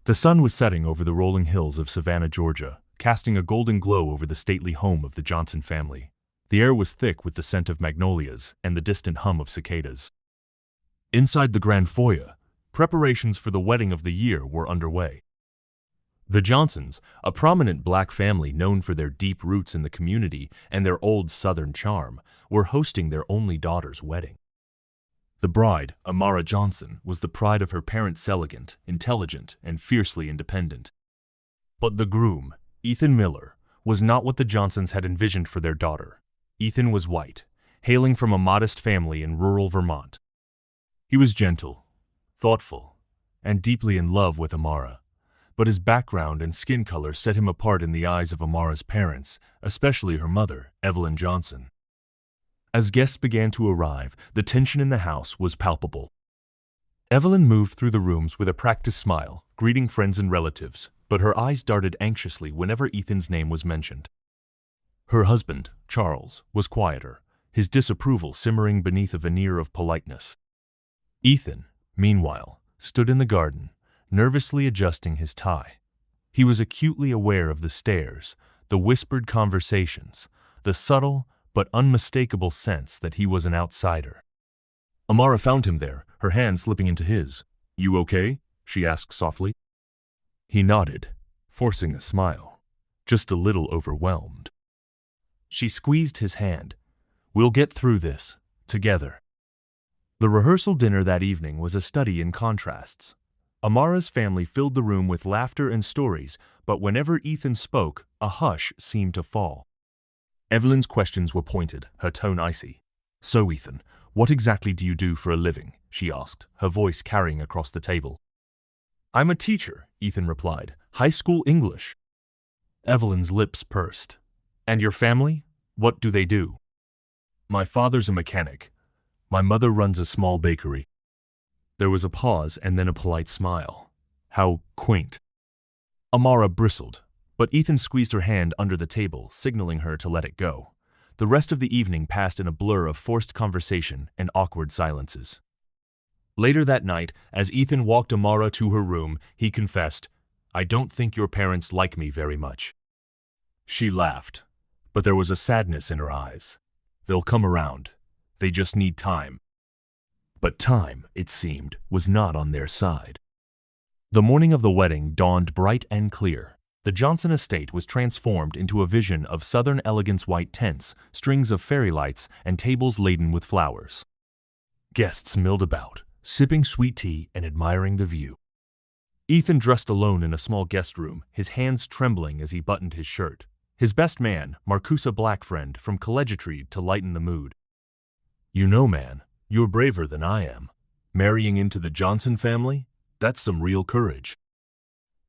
The sun was setting over the rolling hills of Savannah, Georgia, casting a golden glow over the stately home of the Johnson family. The air was thick with the scent of magnolias and the distant hum of cicadas. Inside the grand foyer, preparations for the wedding of the year were underway. The Johnsons, a prominent black family known for their deep roots in the community and their old Southern charm, were hosting their only daughter's wedding. The bride, Amara Johnson, was the pride of her parents, elegant, intelligent, and fiercely independent. But the groom, Ethan Miller, was not what the Johnsons had envisioned for their daughter. Ethan was white, hailing from a modest family in rural Vermont. He was gentle, thoughtful, and deeply in love with Amara, but his background and skin color set him apart in the eyes of Amara's parents, especially her mother, Evelyn Johnson. As guests began to arrive, the tension in the house was palpable. Evelyn moved through the rooms with a practiced smile, greeting friends and relatives, but her eyes darted anxiously whenever Ethan's name was mentioned. Her husband, Charles, was quieter, his disapproval simmering beneath a veneer of politeness. Ethan, meanwhile, stood in the garden, nervously adjusting his tie. He was acutely aware of the stares, the whispered conversations, the subtle but unmistakable sense that he was an outsider. Amara found him there, her hand slipping into his. "You okay?" she asked softly. He nodded, forcing a smile, just a little overwhelmed. She squeezed his hand. "We'll get through this, together." The rehearsal dinner that evening was a study in contrasts. Amara's family filled the room with laughter and stories, but whenever Ethan spoke, a hush seemed to fall. Evelyn's questions were pointed, her tone icy. "So, Ethan, what exactly do you do for a living?" she asked, her voice carrying across the table. "I'm a teacher," Ethan replied. "High school English." Evelyn's lips pursed. "And your family? What do they do?" "My father's a mechanic. My mother runs a small bakery." There was a pause and then a polite smile. How quaint. Amara bristled, but Ethan squeezed her hand under the table, signaling her to let it go. The rest of the evening passed in a blur of forced conversation and awkward silences. Later that night, as Ethan walked Amara to her room, he confessed, "I don't think your parents like me very much." She laughed, but there was a sadness in her eyes. "They'll come around. They just need time." But time, it seemed, was not on their side. The morning of the wedding dawned bright and clear. The Johnson estate was transformed into a vision of Southern elegance: white tents, strings of fairy lights, and tables laden with flowers. Guests milled about, sipping sweet tea and admiring the view. Ethan dressed alone in a small guest room, his hands trembling as he buttoned his shirt. His best man, Marcus, a black friend, from collegiatry to lighten the mood. "You know, man, you're braver than I am. Marrying into the Johnson family? That's some real courage."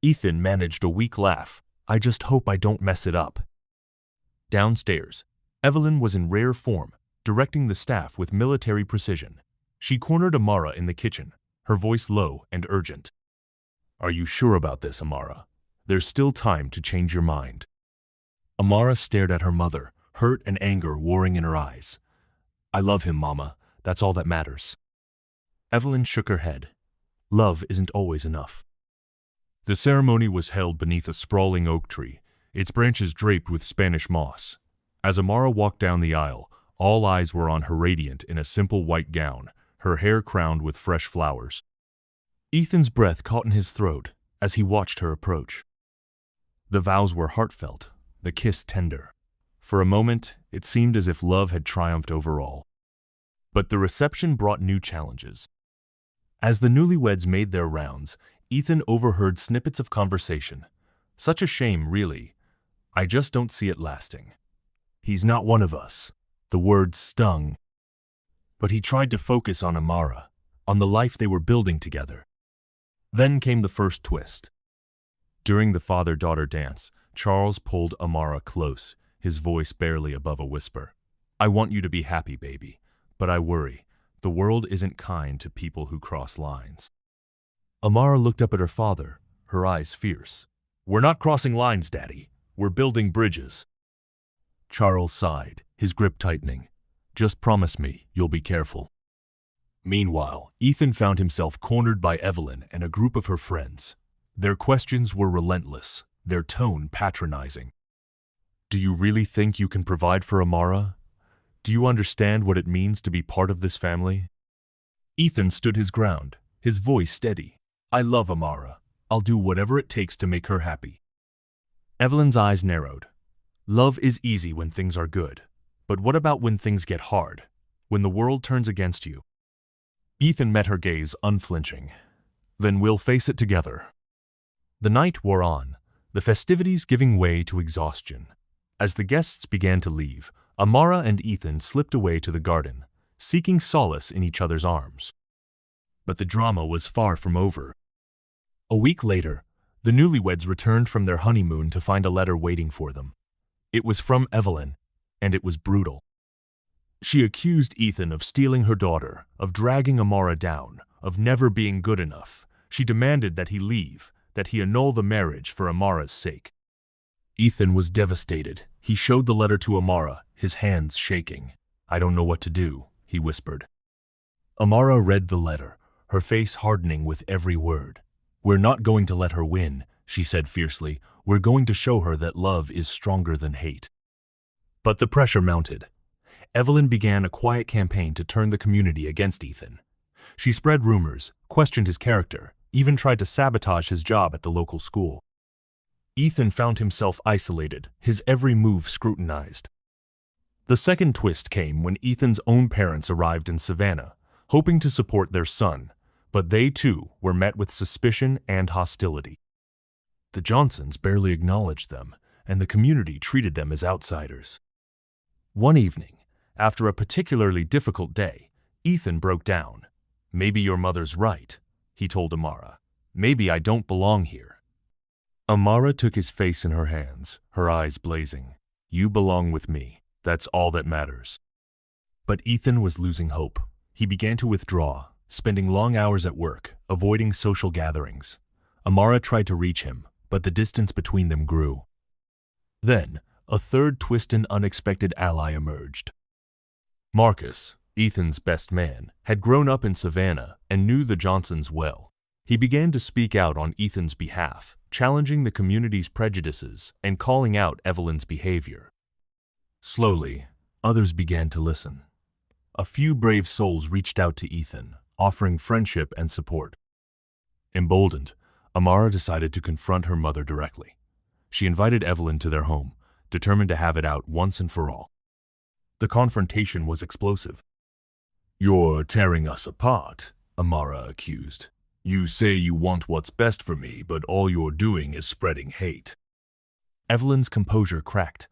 Ethan managed a weak laugh. "I just hope I don't mess it up." Downstairs, Evelyn was in rare form, directing the staff with military precision. She cornered Amara in the kitchen, her voice low and urgent. "Are you sure about this, Amara? There's still time to change your mind." Amara stared at her mother, hurt and anger warring in her eyes. "I love him, Mama. That's all that matters." Evelyn shook her head. "Love isn't always enough." The ceremony was held beneath a sprawling oak tree, its branches draped with Spanish moss. As Amara walked down the aisle, all eyes were on her, radiant in a simple white gown, her hair crowned with fresh flowers. Ethan's breath caught in his throat as he watched her approach. The vows were heartfelt, the kiss tender. For a moment, it seemed as if love had triumphed over all. But the reception brought new challenges. As the newlyweds made their rounds, Ethan overheard snippets of conversation. "Such a shame, really. I just don't see it lasting. He's not one of us." The words stung. But he tried to focus on Amara, on the life they were building together. Then came the first twist. During the father-daughter dance, Charles pulled Amara close, his voice barely above a whisper. "I want you to be happy, baby, but I worry. The world isn't kind to people who cross lines." Amara looked up at her father, her eyes fierce. "We're not crossing lines, Daddy. We're building bridges." Charles sighed, his grip tightening. "Just promise me you'll be careful." Meanwhile, Ethan found himself cornered by Evelyn and a group of her friends. Their questions were relentless, their tone patronizing. Do you really think you can provide for Amara? Do you understand what it means to be part of this family? Ethan stood his ground, his voice steady. I love Amara. I'll do whatever it takes to make her happy. Evelyn's eyes narrowed. Love is easy when things are good. But what about when things get hard? When the world turns against you? Ethan met her gaze unflinching. Then we'll face it together. The night wore on, the festivities giving way to exhaustion. As the guests began to leave, Amara and Ethan slipped away to the garden, seeking solace in each other's arms. But the drama was far from over. A week later, the newlyweds returned from their honeymoon to find a letter waiting for them. It was from Evelyn, and it was brutal. She accused Ethan of stealing her daughter, of dragging Amara down, of never being good enough. She demanded that he leave, that he annul the marriage for Amara's sake. Ethan was devastated. He showed the letter to Amara, his hands shaking. I don't know what to do, he whispered. Amara read the letter, her face hardening with every word. We're not going to let her win, she said fiercely. We're going to show her that love is stronger than hate. But the pressure mounted. Evelyn began a quiet campaign to turn the community against Ethan. She spread rumors, questioned his character, even tried to sabotage his job at the local school. Ethan found himself isolated, his every move scrutinized. The second twist came when Ethan's own parents arrived in Savannah, hoping to support their son, but they too were met with suspicion and hostility. The Johnsons barely acknowledged them, and the community treated them as outsiders. One evening, after a particularly difficult day, Ethan broke down. Maybe your mother's right, he told Amara. Maybe I don't belong here. Amara took his face in her hands, her eyes blazing. You belong with me. That's all that matters. But Ethan was losing hope. He began to withdraw, spending long hours at work, avoiding social gatherings. Amara tried to reach him, but the distance between them grew. Then, a third twist and unexpected ally emerged. Marcus, Ethan's best man, had grown up in Savannah and knew the Johnsons well. He began to speak out on Ethan's behalf, challenging the community's prejudices and calling out Evelyn's behavior. Slowly, others began to listen. A few brave souls reached out to Ethan, offering friendship and support. Emboldened, Amara decided to confront her mother directly. She invited Evelyn to their home, determined to have it out once and for all. The confrontation was explosive. You're tearing us apart, Amara accused. You say you want what's best for me, but all you're doing is spreading hate. Evelyn's composure cracked.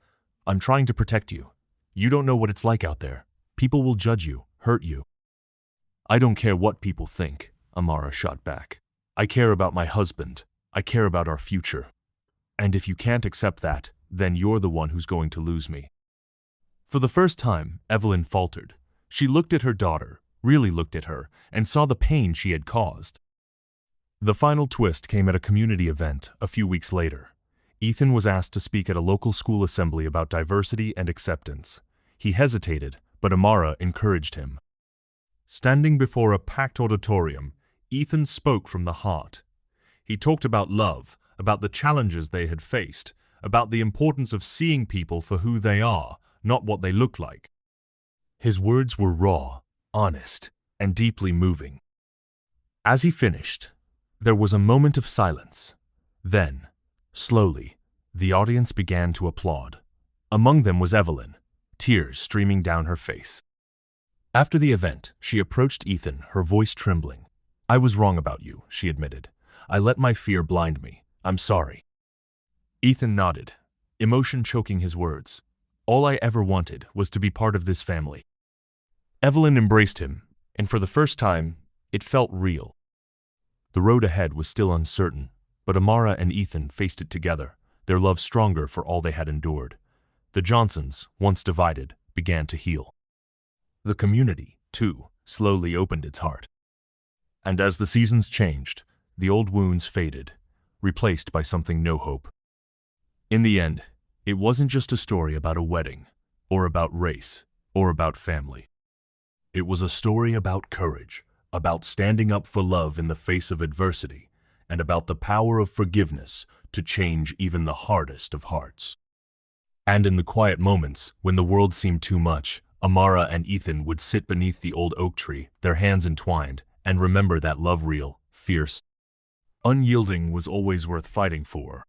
I'm trying to protect you. You don't know what it's like out there. People will judge you, hurt you. I don't care what people think, Amara shot back. I care about my husband. I care about our future. And if you can't accept that, then you're the one who's going to lose me. For the first time, Evelyn faltered. She looked at her daughter, really looked at her, and saw the pain she had caused. The final twist came at a community event a few weeks later. Ethan was asked to speak at a local school assembly about diversity and acceptance. He hesitated, but Amara encouraged him. Standing before a packed auditorium, Ethan spoke from the heart. He talked about love, about the challenges they had faced, about the importance of seeing people for who they are, not what they look like. His words were raw, honest, and deeply moving. As he finished, there was a moment of silence. Then, slowly, the audience began to applaud. Among them was Evelyn, tears streaming down her face. After the event, she approached Ethan, her voice trembling. I was wrong about you, she admitted. I let my fear blind me. I'm sorry. Ethan nodded, emotion choking his words. All I ever wanted was to be part of this family. Evelyn embraced him, and for the first time, it felt real. The road ahead was still uncertain, but Amara and Ethan faced it together, their love stronger for all they had endured. The Johnsons, once divided, began to heal. The community, too, slowly opened its heart. And as the seasons changed, the old wounds faded, replaced by something no hope. In the end, it wasn't just a story about a wedding, or about race, or about family. It was a story about courage, about standing up for love in the face of adversity, and about the power of forgiveness to change even the hardest of hearts. And in the quiet moments, when the world seemed too much, Amara and Ethan would sit beneath the old oak tree, their hands entwined, and remember that love real, fierce, unyielding was always worth fighting for.